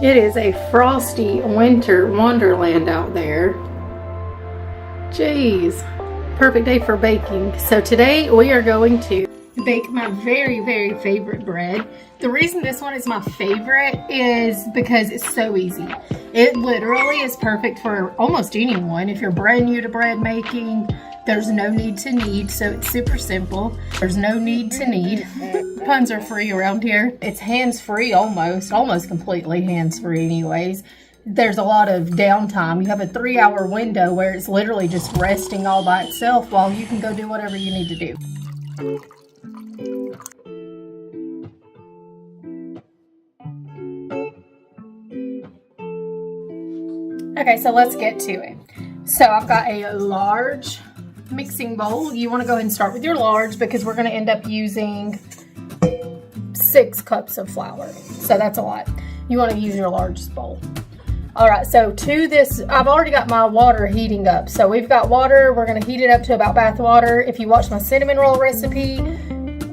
It is a frosty winter wonderland out there. Jeez, perfect day for baking. So today we are going to bake my very, very favorite bread. The reason this one is my favorite is because it's so easy. It literally is perfect for almost anyone. If you're brand new to bread making, there's no need to knead, so it's super simple. There's no need to knead. Puns are free around here. It's hands-free almost completely hands-free anyways. There's a lot of downtime. You have a 3-hour window where it's literally just resting all by itself while you can go do whatever you need to do. Okay, so let's get to it. So I've got a large mixing bowl. You want to go ahead and start with your large because we're going to end up using 6 cups of flour. So that's a lot. You want to use your largest bowl. All right, so to this, I've already got my water heating up. So we've got water. We're going to heat it up to about bath water. If you watch my cinnamon roll recipe,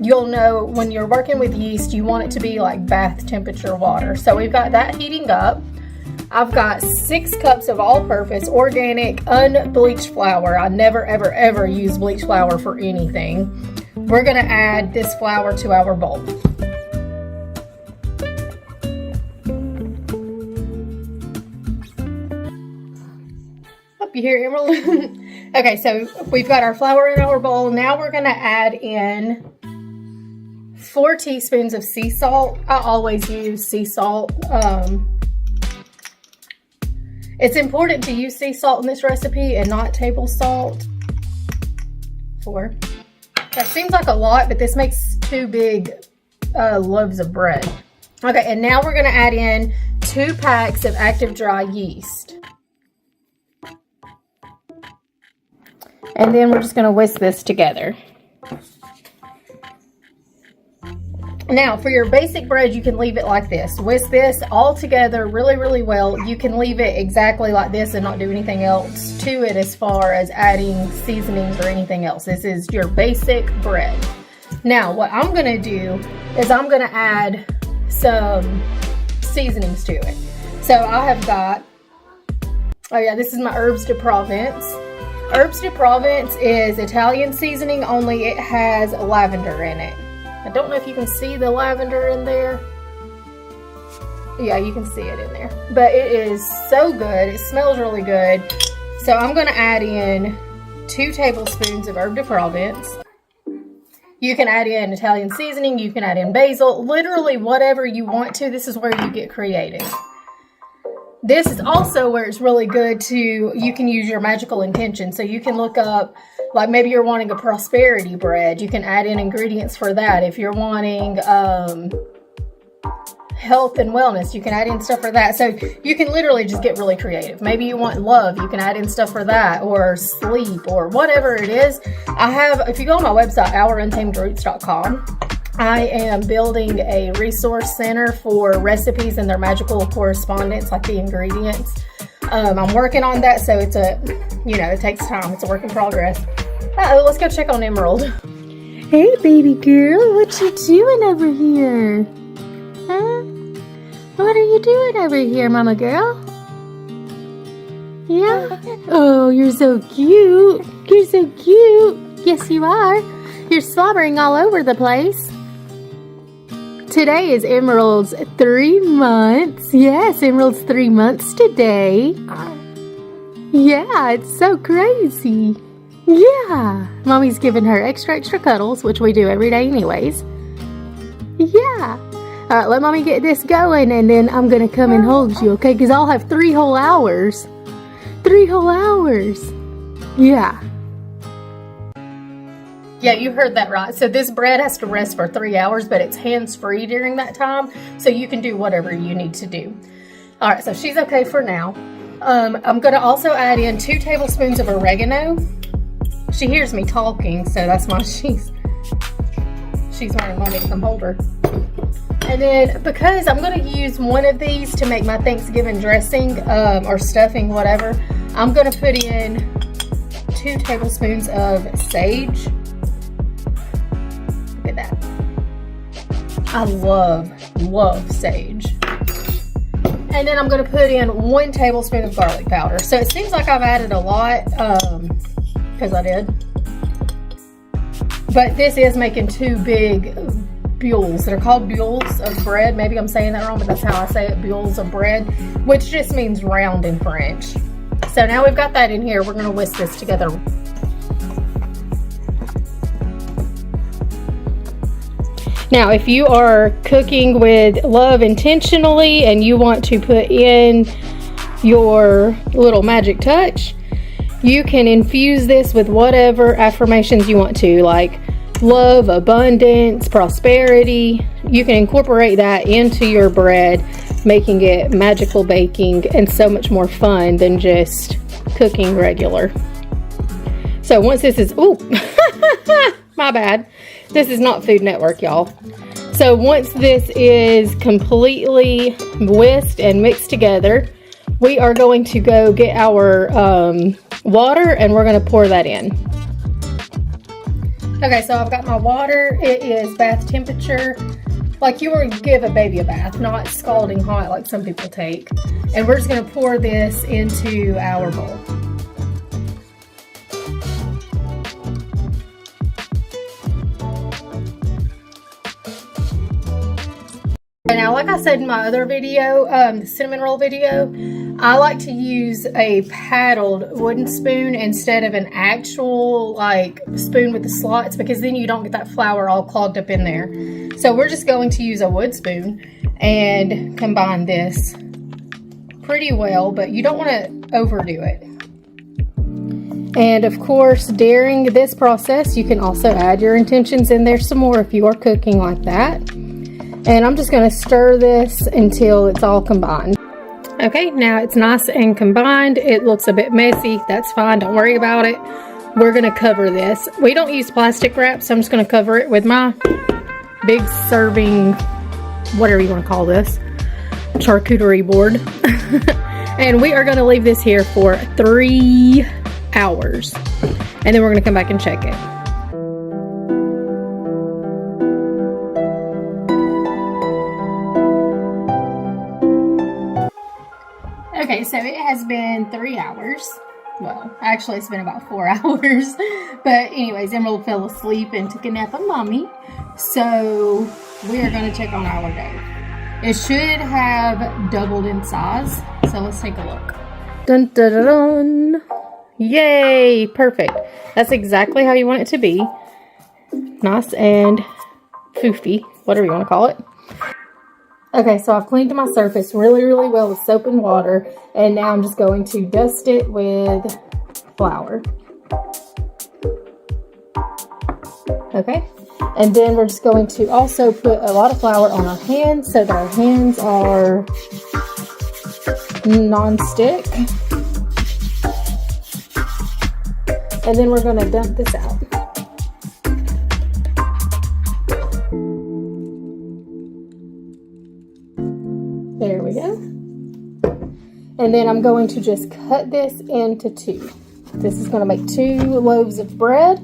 you'll know when you're working with yeast, you want it to be like bath temperature water. So we've got that heating up. I've got 6 cups of all-purpose, organic, unbleached flour. I never, ever, ever use bleached flour for anything. We're going to add this flour to our bowl. Hope you hear Emerald. Okay, so we've got our flour in our bowl. Now we're going to add in 4 teaspoons of sea salt. I always use sea salt. It's important to use sea salt in this recipe and not table salt. 4. That seems like a lot, but this makes 2 big loaves of bread. Okay, and now we're going to add in 2 packs of active dry yeast. And then we're just going to whisk this together. Now, for your basic bread, you can leave it like this. Whisk this all together really, really well. You can leave it exactly like this and not do anything else to it as far as adding seasonings or anything else. This is your basic bread. Now, what I'm going to do is I'm going to add some seasonings to it. So I have got, oh yeah, this is my herbes de Provence. Herbes de Provence is Italian seasoning, only it has lavender in it. I don't know if you can see the lavender in there. Yeah, you can see it in there. But it is so good. It smells really good. So I'm going to add in 2 tablespoons of herb de Provence. You can add in Italian seasoning. You can add in basil. Literally whatever you want to. This is where you get creative. This is also where it's really good to, you can use your magical intention. So you can look up, like maybe you're wanting a prosperity bread. You can add in ingredients for that. If you're wanting health and wellness, you can add in stuff for that. So you can literally just get really creative. Maybe you want love, you can add in stuff for that, or sleep, or whatever it is. I have, if you go on my website, ouruntamedroots.com, I am building a resource center for recipes and their magical correspondence, like the ingredients. I'm working on that, so it's a, you know, it takes time. It's a work in progress. Uh-oh, let's go check on Emerald. Hey, baby girl, what you doing over here? Huh? What are you doing over here, mama girl? Yeah? Oh, you're so cute. You're so cute. Yes, you are. You're slobbering all over the place. Today is Emerald's 3 months. Yes, Emerald's 3 months today. Yeah, it's so crazy. Yeah. Mommy's giving her extra cuddles, which we do every day anyways. Yeah. All right, let Mommy get this going, and then I'm going to come and hold you, okay? Because I'll have 3 whole hours. 3 whole hours. Yeah. Yeah, you heard that right. So this bread has to rest for 3 hours, but it's hands-free during that time, so you can do whatever you need to do. All right, so she's okay for now. I'm going to also add in 2 tablespoons of oregano. She hears me talking, so that's why she's wanting Mommy to come hold her. And then, because I'm going to use one of these to make my Thanksgiving dressing, or stuffing, whatever, I'm going to put in 2 tablespoons of sage. Look at that. I love sage. And then I'm going to put in 1 tablespoon of garlic powder. So it seems like I've added a lot, because I did. But this is making 2 big bules. They're called bules of bread. Maybe I'm saying that wrong, but that's how I say it, bules of bread, which just means round in French. So now we've got that in here. We're going to whisk this together. Now, if you are cooking with love intentionally and you want to put in your little magic touch, you can infuse this with whatever affirmations you want to, like love, abundance, prosperity. You can incorporate that into your bread, making it magical baking and so much more fun than just cooking regular. So once this is, ooh, my bad. This is not Food Network, y'all. So once this is completely whisked and mixed together, we are going to go get our water and we're going to pour that in. Okay, so I've got my water. It is bath temperature, like you would give a baby a bath, not scalding hot like some people take. And we're just going to pour this into our bowl. Now, like I said in my other video, the cinnamon roll video, I like to use a paddled wooden spoon instead of an actual like spoon with the slots, because then you don't get that flour all clogged up in there. So we're just going to use a wood spoon and combine this pretty well, but you don't want to overdo it. And of course, during this process, you can also add your intentions in there some more if you are cooking like that. And I'm just going to stir this until it's all combined. Okay, now it's nice and combined. It looks a bit messy. That's fine. Don't worry about it. We're going to cover this. We don't use plastic wrap, so I'm just going to cover it with my big serving, whatever you want to call this, charcuterie board. And we are going to leave this here for 3 hours. And then we're going to come back and check it. Okay, so it has been 3 hours. Well, actually it's been about 4 hours. But anyways, Emerald fell asleep and took a nap on mommy. So we are going to check on our dough. It should have doubled in size. So let's take a look. Dun dun dun dun. Yay! Perfect. That's exactly how you want it to be. Nice and foofy, whatever you want to call it. Okay, so I've cleaned my surface really, really well with soap and water, and now I'm just going to dust it with flour. Okay, and then we're just going to also put a lot of flour on our hands so that our hands are non-stick. And then we're going to dump this out. There we go. And then I'm going to just cut this into 2. This is going to make 2 loaves of bread.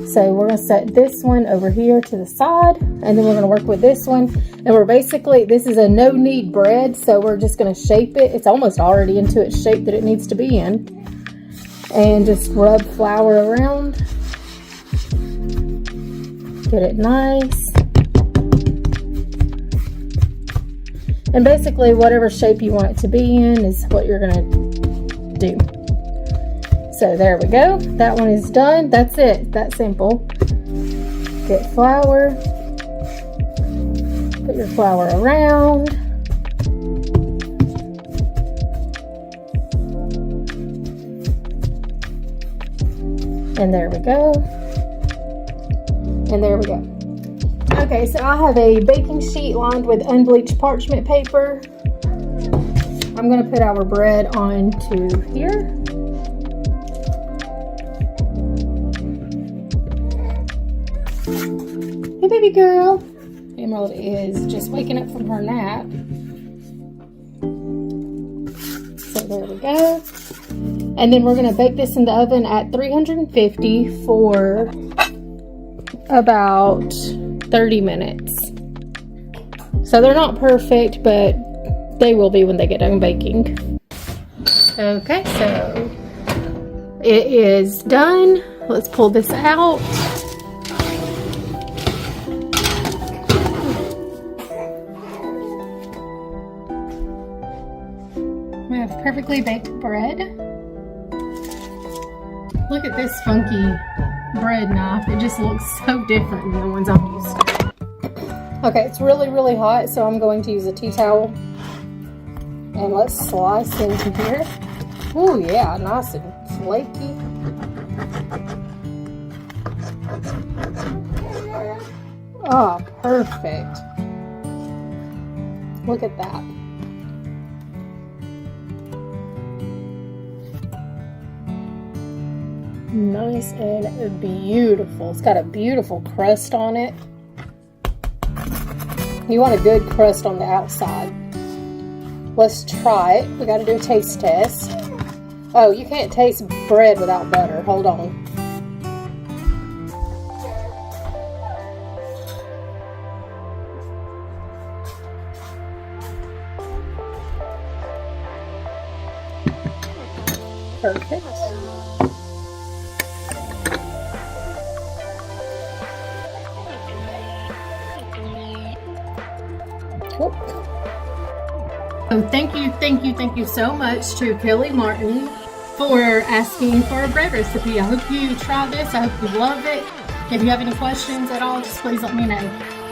So we're going to set this one over here to the side, and then we're going to work with this one. And we're basically, this is a no-knead bread, so we're just going to shape it. It's almost already into its shape that it needs to be in. And just rub flour around. Get it nice. And basically, whatever shape you want it to be in is what you're going to do. So there we go. That one is done. That's it. That simple. Get flour. Put your flour around. And there we go. And there we go. Okay, so I have a baking sheet lined with unbleached parchment paper. I'm going to put our bread onto here. Hey, baby girl. Emerald is just waking up from her nap. So there we go. And then we're going to bake this in the oven at 350 for about 30 minutes. So they're not perfect, but They will be when they get done baking. Okay, so it is done. Let's pull this out. We have perfectly baked bread. Look at this funky bread knife. It just looks so different than the ones I'm used to. Okay, it's really, really hot, so I'm going to use a tea towel. And let's slice into here. Oh yeah, nice and flaky. Oh, perfect. Look at that. Nice and beautiful. It's got a beautiful crust on it. You want a good crust on the outside. Let's try it. We got to do a taste test. Oh, you can't taste bread without butter. Hold on. Perfect. So thank you so much to Kelly Martin for asking for a bread recipe. I hope you try this. I hope you love it. If you have any questions at all, just please let me know.